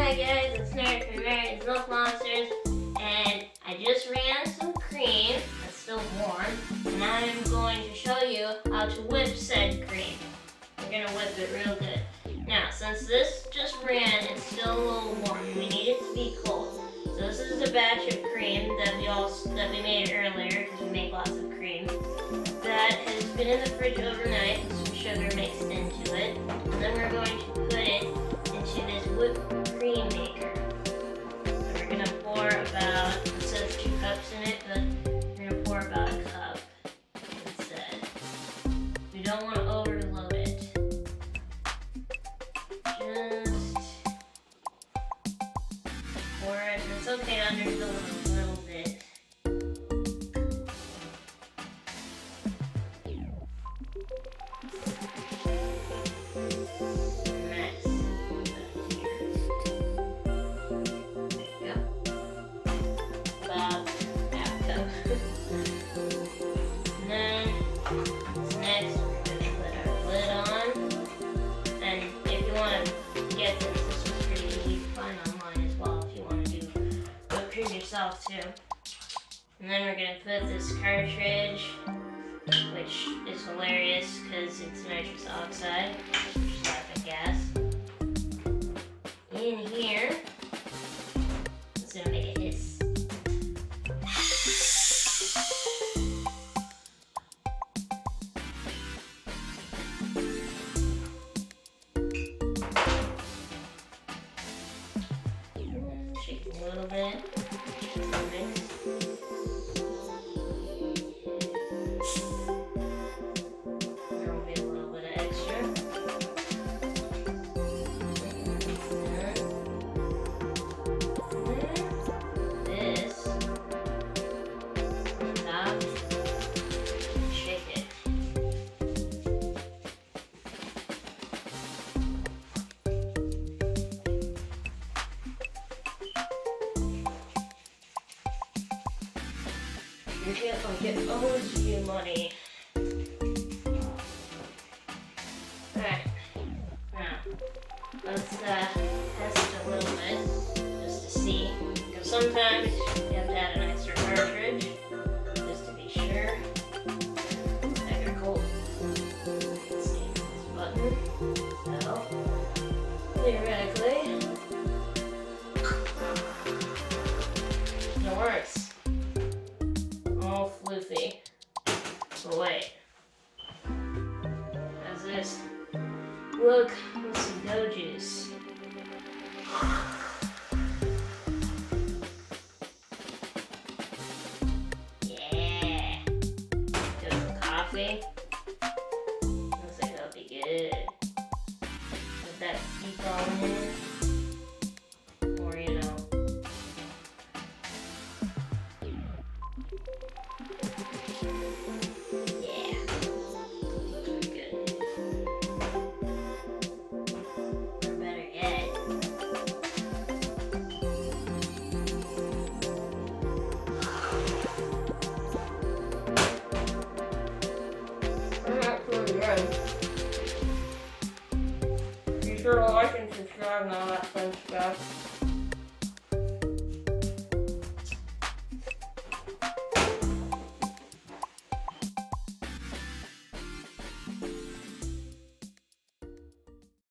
Hi guys, it's Nerd from Mary's Milk Monsters, and I just ran some cream that's still warm, and I'm going to show you how to whip said cream. We're going to whip it real good. Now, since this just ran, it's still a little warm. We need it to be cold. So this is a batch of cream that we made earlier, because we make lots of cream, that has been in the fridge overnight with some sugar mixed into it, and then we're going to put it into this whipped cream maker. So we're going to pour about, instead of 2 cups in it, but we're going to pour about a cup instead. We don't want to overload it. Just pour it, and it's okay to underfill it a little bit. Yourself too. And then we're going to put this cartridge, which is hilarious because it's nitrous oxide, which is like a gas, in here. It's going to make a hiss. Shake it a little bit. I'll get owes you money. Alright, now let's test it a little bit just to see. Because sometimes you have to add an extra cartridge just to be sure that you're cold. Let's see this button. So theoretically,